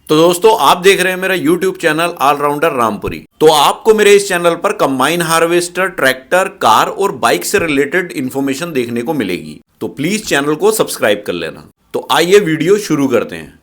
तो दोस्तों आप देख रहे हैं मेरा YouTube चैनल ऑलराउंडर रामपुरी। तो आपको मेरे इस चैनल पर कंबाइन हार्वेस्टर, ट्रैक्टर, कार और बाइक से रिलेटेड इंफॉर्मेशन देखने को मिलेगी। तो प्लीज चैनल को सब्सक्राइब कर लेना। तो आइए वीडियो शुरू करते हैं।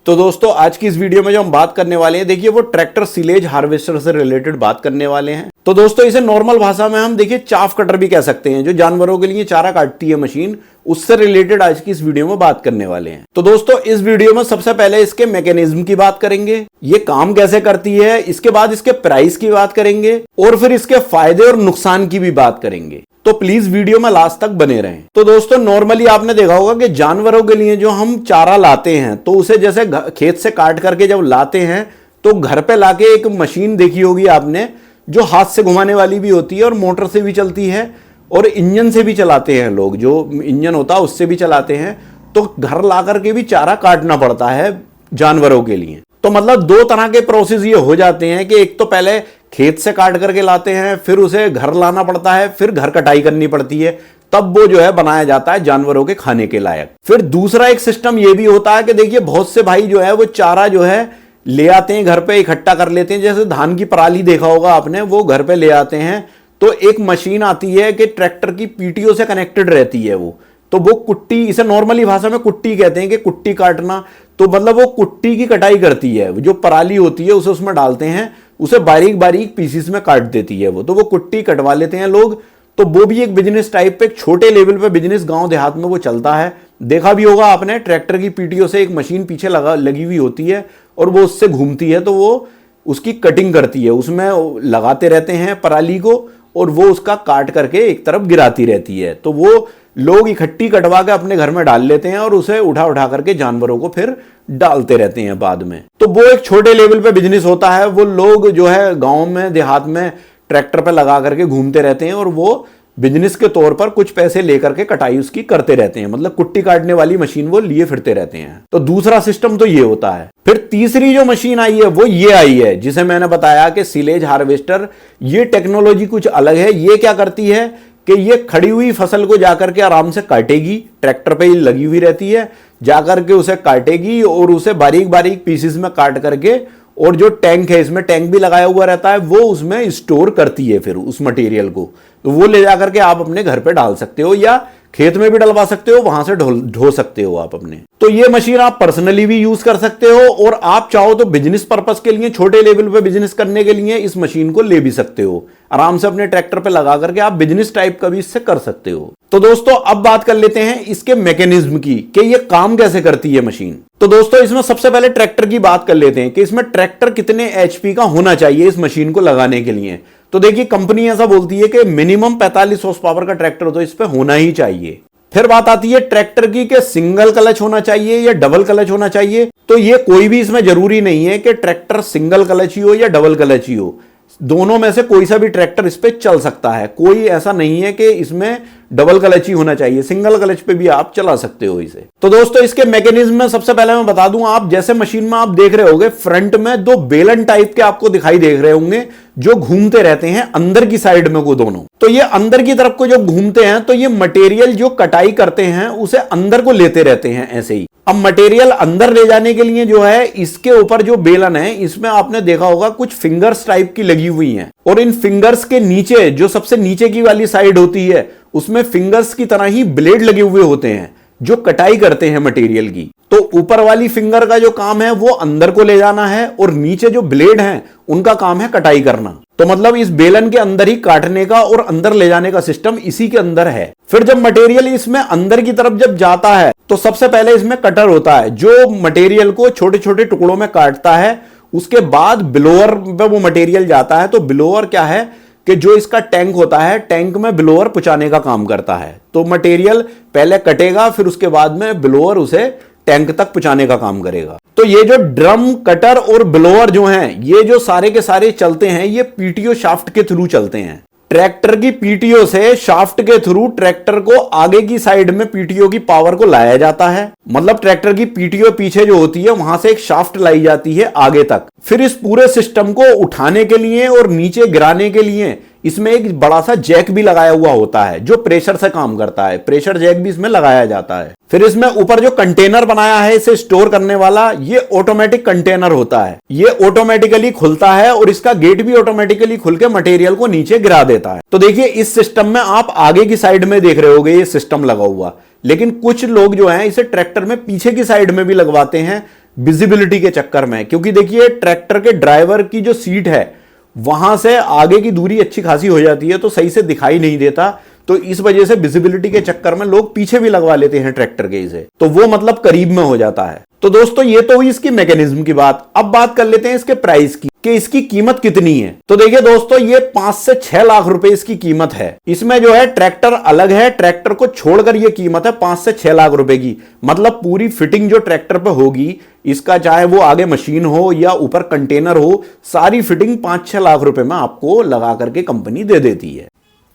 तो दोस्तों आज की इस वीडियो में जो हम बात करने वाले हैं, देखिए वो ट्रैक्टर सिलेज हार्वेस्टर से रिलेटेड बात करने वाले हैं। तो दोस्तों इसे नॉर्मल भाषा में हम देखिए चाफ कटर भी कह सकते हैं, जो जानवरों के लिए चारा काटती है मशीन, उससे रिलेटेड आज की इस वीडियो में बात करने वाले हैं। तो दोस्तों इस वीडियो में सबसे पहले इसके मैकेनिज्म की बात करेंगे, ये काम कैसे करती है, इसके बाद इसके प्राइस की बात करेंगे और फिर इसके फायदे और नुकसान की भी बात करेंगे। तो प्लीज वीडियो में लास्ट तक बने रहें। तो दोस्तों नॉर्मली आपने देखा होगा कि जानवरों के लिए जो हम चारा लाते हैं, तो उसे जैसे खेत से काट करके जब लाते हैं तो घर पे लाके एक मशीन देखी होगी आपने, जो हाथ से घुमाने वाली भी होती है और मोटर से भी चलती है और इंजन से भी चलाते हैं लोग, जो इंजन होता है उससे भी चलाते हैं। तो घर ला करके भी चारा काटना पड़ता है जानवरों के लिए। तो मतलब दो तरह के प्रोसेस ये हो जाते हैं कि एक तो पहले खेत से काट करके लाते हैं, फिर उसे घर लाना पड़ता है, फिर घर कटाई करनी पड़ती है, तब वो जो है बनाया जाता है जानवरों के खाने के लायक। फिर दूसरा एक सिस्टम ये भी होता है कि देखिए बहुत से भाई जो है वो चारा जो है ले आते हैं घर पे, इकट्ठा कर लेते हैं। जैसे धान की पराली देखा होगा आपने, वो घर पे ले आते हैं, तो एक मशीन आती है कि ट्रैक्टर की पीटीओ से कनेक्टेड रहती है वो, तो वो कुट्टी, इसे नॉर्मली भाषा में कुट्टी कहते हैं कि कुट्टी काटना। तो मतलब वो कुट्टी की कटाई करती है, जो पराली होती है उसे उसमें डालते हैं, उसे बारीक बारीक पीसीस में काट देती है वो, तो वो कुट्टी कटवा लेते हैं लोग। तो वो भी एक बिजनेस टाइप पे, एक छोटे लेवल पे बिजनेस गांव देहात में वो चलता है। देखा भी होगा आपने, ट्रैक्टर की पीटीओ से एक मशीन पीछे लगी हुई होती है और वो उससे घूमती है, तो वो उसकी कटिंग करती है, उसमें लगाते रहते हैं पराली को और वो उसका काट करके एक तरफ गिराती रहती है। तो वो लोग इकट्ठी कटवा के अपने घर में डाल लेते हैं और उसे उठा उठा करके जानवरों को फिर डालते रहते हैं बाद में। तो वो एक छोटे लेवल पे बिजनेस होता है। वो लोग जो है गांव में देहात में ट्रैक्टर पे लगा करके घूमते रहते हैं और वो बिजनेस के तौर पर कुछ पैसे लेकर के कटाई उसकी करते रहते हैं, मतलब कुट्टी काटने वाली मशीन वो लिए फिरते रहते हैं। तो दूसरा सिस्टम तो ये होता है। फिर तीसरी जो मशीन आई है वो ये आई है, जिसे मैंने बताया कि सिलेज हार्वेस्टर। ये टेक्नोलॉजी कुछ अलग है। ये क्या करती है कि ये खड़ी हुई फसल को जाकर के आराम से काटेगी, ट्रैक्टर पे ही लगी हुई रहती है, जाकर के उसे काटेगी और उसे बारीक बारीक पीसेस में काट करके, और जो टैंक है, इसमें टैंक भी लगाया हुआ रहता है, वो उसमें स्टोर करती है फिर उस मटेरियल को। तो वो ले जाकर के आप अपने घर पे डाल सकते हो या खेत में भी डलवा सकते हो, वहां से ढो सकते हो आप अपने। तो ये मशीन आप पर्सनली भी यूज कर सकते हो और आप चाहो तो बिजनेस पर्पस के लिए, छोटे लेवल पे बिजनेस करने के लिए इस मशीन को ले भी सकते हो। आराम से अपने ट्रैक्टर पे लगा करके आप बिजनेस टाइप का भी इससे कर सकते हो। तो दोस्तों अब बात कर लेते हैं इसके मैकेनिज्म की, कि ये काम कैसे करती है मशीन। तो दोस्तों इसमें सबसे पहले ट्रैक्टर की बात कर लेते हैं कि इसमें ट्रैक्टर कितने एचपी का होना चाहिए इस मशीन को लगाने के लिए। तो देखिए कंपनी ऐसा बोलती है कि मिनिमम 45 हॉर्स पावर का ट्रैक्टर तो इस पे होना ही चाहिए। फिर बात आती है ट्रैक्टर की कि सिंगल क्लच होना चाहिए या डबल क्लच होना चाहिए। तो ये कोई भी इसमें जरूरी नहीं है कि ट्रैक्टर सिंगल क्लच ही हो या डबल क्लच ही हो, दोनों में से कोई सा भी ट्रैक्टर इस पे चल सकता है। कोई ऐसा नहीं है कि इसमें डबल क्लच ही होना चाहिए, सिंगल क्लच पे भी आप चला सकते हो इसे। तो दोस्तों इसके मैकेनिज्म में सबसे पहले मैं बता दूं, आप जैसे मशीन में आप देख रहे होंगे फ्रंट में दो बेलन टाइप के आपको दिखाई दे रहे होंगे, जो घूमते रहते हैं अंदर की साइड में वो दोनों। तो ये अंदर की तरफ को जो घूमते हैं, तो ये मटेरियल जो कटाई करते हैं उसे अंदर को लेते रहते हैं ऐसे ही। अब मटेरियल अंदर ले जाने के लिए जो है, इसके ऊपर जो बेलन है, इसमें आपने देखा होगा कुछ फिंगर्स टाइप की लगी हुई हैं, और इन फिंगर्स के नीचे जो सबसे नीचे की वाली साइड होती है, उसमें फिंगर्स की तरह ही ब्लेड लगे हुए होते हैं जो कटाई करते हैं मटेरियल की। तो ऊपर वाली फिंगर का जो काम है वो अंदर को ले जाना है, और नीचे जो ब्लेड हैं उनका काम है कटाई करना। तो मतलब इस बेलन के अंदर ही काटने का और अंदर ले जाने का सिस्टम इसी के अंदर है। फिर जब मटेरियल इसमें अंदर की तरफ जब जाता है, तो सबसे पहले इसमें कटर होता है जो मटेरियल को छोटे छोटे टुकड़ों में काटता है। उसके बाद ब्लोअर पे वो मटेरियल जाता है। तो ब्लोअर क्या है कि जो इसका टैंक होता है, टैंक में ब्लोअर पहुंचाने का काम करता है। तो मटेरियल पहले कटेगा, फिर उसके बाद में ब्लोअर उसे टैंक तक पहुंचाने का काम करेगा। तो ये जो ड्रम, कटर और ब्लोअर जो हैं, ये जो सारे के सारे चलते हैं, ये पीटीओ शाफ्ट के थ्रू चलते हैं। ट्रैक्टर की पीटीओ से शाफ्ट के थ्रू ट्रैक्टर को आगे की साइड में पीटीओ की पावर को लाया जाता है। मतलब ट्रैक्टर की पीटीओ पीछे जो होती है, वहां से एक शाफ्ट लाई जाती है आगे तक, फिर इस पूरे सिस्टम को उठाने के लिए और नीचे गिराने के लिए इसमें एक बड़ा सा जैक भी लगाया हुआ होता है जो प्रेशर से काम करता है, प्रेशर जैक भी इसमें लगाया जाता है। फिर इसमें ऊपर जो कंटेनर बनाया है इसे स्टोर करने वाला, ये ऑटोमेटिक कंटेनर होता है, ये ऑटोमेटिकली खुलता है और इसका गेट भी ऑटोमेटिकली खुल के मटेरियल को नीचे गिरा देता है। तो देखिए इस सिस्टम में आप आगे की साइड में देख रहे होगे ये सिस्टम लगा हुआ, लेकिन कुछ लोग जो हैं इसे ट्रैक्टर में पीछे की साइड में भी लगवाते हैं विजिबिलिटी के चक्कर में, क्योंकि देखिए ट्रैक्टर के ड्राइवर की जो सीट है वहां से आगे की दूरी अच्छी खासी हो जाती है तो सही से दिखाई नहीं देता, तो इस वजह से विजिबिलिटी के चक्कर में लोग पीछे भी लगवा लेते हैं ट्रैक्टर के इसे, तो वो मतलब करीब में हो जाता है। तो दोस्तों ये तो हुई इसकी मैकेनिज्म की बात। अब बात कर लेते हैं इसके प्राइस की कि इसकी कीमत कितनी है। तो देखिए दोस्तों ये 5 से 6 लाख रुपए इसकी कीमत है। इसमें जो है ट्रैक्टर अलग है, ट्रैक्टर को छोड़कर ये कीमत है 5 से 6 लाख रुपए की। मतलब पूरी फिटिंग जो ट्रैक्टर पे होगी इसका, चाहे वो आगे मशीन हो या ऊपर कंटेनर हो, सारी फिटिंग 5-6 लाख रुपए में आपको लगा करके कंपनी दे देती है।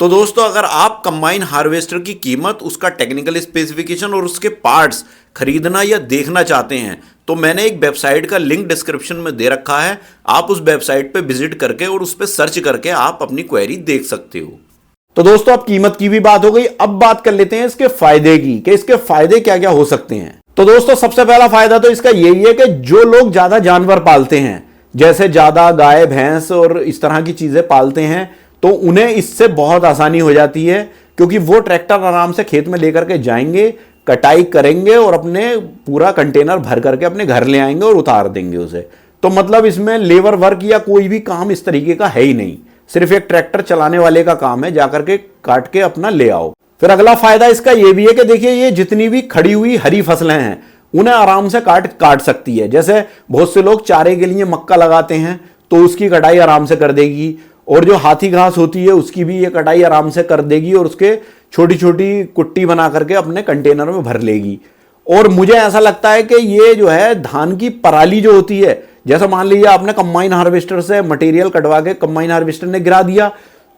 तो दोस्तों अगर आप कंबाइन हार्वेस्टर की कीमत, उसका टेक्निकल स्पेसिफिकेशन और उसके पार्ट्स खरीदना या देखना चाहते हैं तो मैंने एक वेबसाइट का लिंक डिस्क्रिप्शन में दे रखा है, आप उस वेबसाइट पे विजिट करके और उस पर सर्च करके आप अपनी क्वेरी देख सकते हो। तो दोस्तों अब कीमत की भी बात हो गई, अब बात कर लेते हैं इसके फायदे की कि इसके फायदे क्या क्या हो सकते हैं। तो दोस्तों सबसे पहला फायदा तो इसका यही है कि जो लोग ज्यादा जानवर पालते हैं, जैसे ज्यादा गाय भैंस और इस तरह की चीजें पालते हैं, तो उन्हें इससे बहुत आसानी हो जाती है, क्योंकि वो ट्रैक्टर आराम से खेत में लेकर के जाएंगे, कटाई करेंगे और अपने पूरा कंटेनर भर करके अपने घर ले आएंगे और उतार देंगे उसे। तो मतलब इसमें लेबर वर्क या कोई भी काम इस तरीके का है ही नहीं, सिर्फ एक ट्रैक्टर चलाने वाले का काम है, जाकर के काट के अपना ले आओ। फिर अगला फायदा इसका यह भी है कि देखिए ये जितनी भी खड़ी हुई हरी फसलें हैं उन्हें आराम से काट सकती है। जैसे बहुत से लोग चारे के लिए मक्का लगाते हैं तो उसकी कटाई आराम से कर देगी, और जो हाथी घास होती है उसकी भी ये कटाई आराम से कर देगी और उसके छोटी छोटी कुट्टी बना करके अपने कंटेनर में भर लेगी। और मुझे ऐसा लगता है कि ये जो है धान की पराली जो होती है, जैसा मान लीजिए आपने कंबाइन हार्वेस्टर से मटेरियल कटवा के कंबाइन हार्वेस्टर ने गिरा दिया,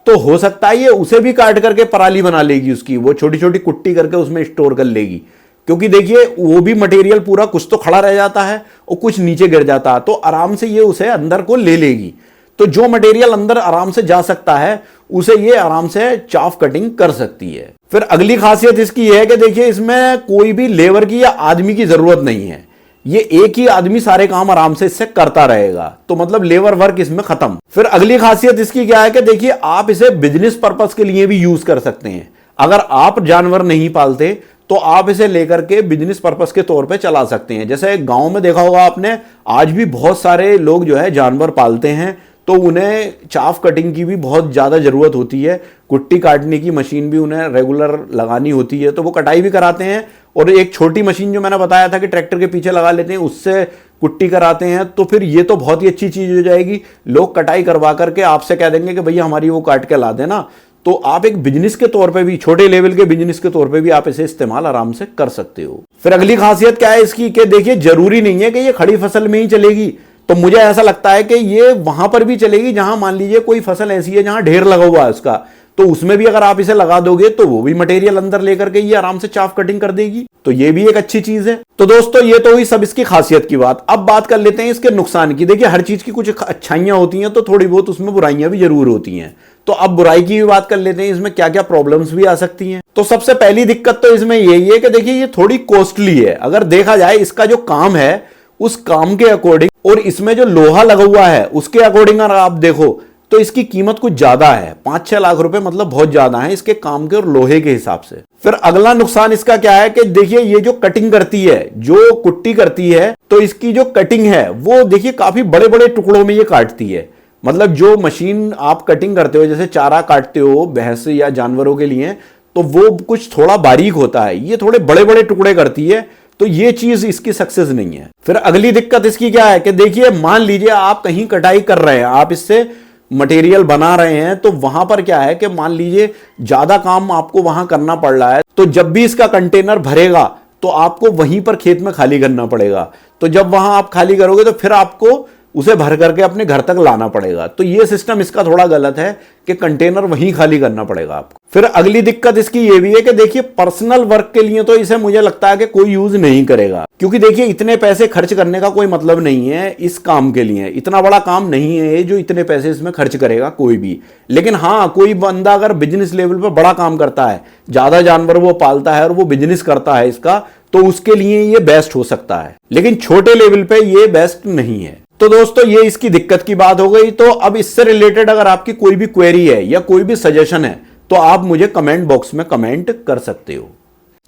तो हो सकता है ये उसे भी काट करके पराली बना लेगी, उसकी वो छोटी छोटी कुट्टी करके उसमें स्टोर कर लेगी। क्योंकि देखिए वो भी मटेरियल पूरा कुछ तो खड़ा रह जाता है और कुछ नीचे गिर जाता है, तो आराम से ये उसे अंदर को ले लेगी। तो जो मटेरियल अंदर आराम से जा सकता है उसे ये आराम से चाफ कटिंग कर सकती है। फिर अगली खासियत इसकी है कि देखिए इसमें कोई भी लेबर की या आदमी की जरूरत नहीं है, ये एक ही आदमी सारे काम आराम से इससे करता रहेगा, तो मतलब लेबर वर्क इसमें खत्म। फिर अगली खासियत इसकी क्या है कि देखिए आप इसे बिजनेस पर्पस के लिए भी यूज कर सकते हैं। अगर आप जानवर नहीं पालते तो आप इसे लेकर के बिजनेस पर्पस के तौर पे चला सकते हैं। जैसे गांव में देखा होगा आपने, आज भी बहुत सारे लोग जो है जानवर पालते हैं, तो उन्हें चाफ कटिंग की भी बहुत ज़्यादा ज़रूरत होती है, कुट्टी काटने की मशीन भी उन्हें रेगुलर लगानी होती है, तो वो कटाई भी कराते हैं। और एक छोटी मशीन जो मैंने बताया था कि ट्रैक्टर के पीछे लगा लेते हैं, उससे कुट्टी कराते हैं, तो फिर ये तो बहुत ही अच्छी चीज़ हो जाएगी। लोग कटाई करवा करके आपसे कह देंगे कि भैया हमारी वो काट के ला देना, तो आप एक बिजनेस के तौर पे भी, छोटे लेवल के बिजनेस के तौर पे भी आप इसे इस्तेमाल आराम से कर सकते हो। फिर अगली खासियत क्या है इसकी कि देखिए जरूरी नहीं है कि ये खड़ी फसल में ही चलेगी, तो मुझे ऐसा लगता है कि ये वहां पर भी चलेगी जहां मान लीजिए कोई फसल ऐसी है जहां ढेर लगा हुआ है उसका, तो उसमें भी अगर आप इसे लगा दोगे तो वो भी मटेरियल अंदर लेकर के ये आराम से चाफ कटिंग कर देगी, तो ये भी एक अच्छी चीज है। तो दोस्तों ये तो हुई सब इसकी खासियत की बात। अब बात कर लेते हैं इसके नुकसान की। देखिए हर चीज की कुछ अच्छाइयां होती हैं तो थोड़ी बहुत उसमें बुराइयां भी जरूर होती हैं, तो अब बुराई की भी बात कर लेते हैं, इसमें क्या क्या प्रॉब्लम्स भी आ सकती हैं। तो सबसे पहली दिक्कत तो इसमें यही है कि देखिए ये थोड़ी कॉस्टली है। अगर देखा जाए इसका जो काम है उस काम के अकॉर्डिंग और इसमें जो लोहा लगा हुआ है उसके अकॉर्डिंग अगर आप देखो तो इसकी कीमत कुछ ज्यादा है, 5-6 लाख रुपए मतलब बहुत ज्यादा है इसके काम के और लोहे के हिसाब से। फिर अगला नुकसान इसका क्या है कि देखिए ये जो कटिंग करती है, जो कुट्टी करती है, तो इसकी जो कटिंग है वो देखिए काफी बड़े बड़े टुकड़ों में ये काटती है। मतलब जो मशीन आप कटिंग करते हो, जैसे चारा काटते हो भैंस या जानवरों के लिए, तो वो कुछ थोड़ा बारीक होता है, ये थोड़े बड़े बड़े टुकड़े करती है, तो ये चीज इसकी सक्सेस नहीं है। फिर अगली दिक्कत इसकी क्या है कि देखिए मान लीजिए आप कहीं कटाई कर रहे हैं, आप इससे मटेरियल बना रहे हैं, तो वहां पर क्या है कि मान लीजिए ज्यादा काम आपको वहां करना पड़ रहा है, तो जब भी इसका कंटेनर भरेगा तो आपको वहीं पर खेत में खाली करना पड़ेगा। तो जब वहां आप खाली करोगे तो फिर आपको उसे भर करके अपने घर तक लाना पड़ेगा। तो ये सिस्टम इसका थोड़ा गलत है कि कंटेनर वहीं खाली करना पड़ेगा आपको। फिर अगली दिक्कत इसकी ये भी है कि देखिए पर्सनल वर्क के लिए तो इसे मुझे लगता है कि कोई यूज नहीं करेगा, क्योंकि देखिए इतने पैसे खर्च करने का कोई मतलब नहीं है इस काम के लिए। इतना बड़ा काम नहीं है ये जो इतने पैसे इसमें खर्च करेगा कोई भी। लेकिन हाँ, कोई बंदा अगर बिजनेस लेवल पर बड़ा काम करता है, ज्यादा जानवर वो पालता है और वो बिजनेस करता है इसका, तो उसके लिए ये बेस्ट हो सकता है। लेकिन छोटे लेवल पे ये बेस्ट नहीं है। तो दोस्तों ये इसकी दिक्कत की बात हो गई। तो अब इससे रिलेटेड अगर आपकी कोई भी क्वेरी है या कोई भी सजेशन है तो आप मुझे कमेंट बॉक्स में कमेंट कर सकते हो।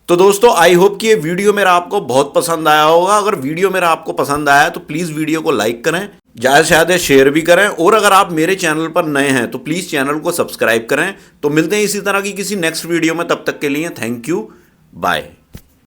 तो दोस्तों आई होप कि ये वीडियो मेरा आपको बहुत पसंद आया होगा। अगर वीडियो मेरा आपको पसंद आया तो प्लीज वीडियो को लाइक करें, ज्यादा से ज्यादा शेयर भी करें, और अगर आप मेरे चैनल पर नए हैं तो प्लीज चैनल को सब्सक्राइब करें। तो मिलते हैं इसी तरह की किसी नेक्स्ट वीडियो में, तब तक के लिए थैंक यू, बाय।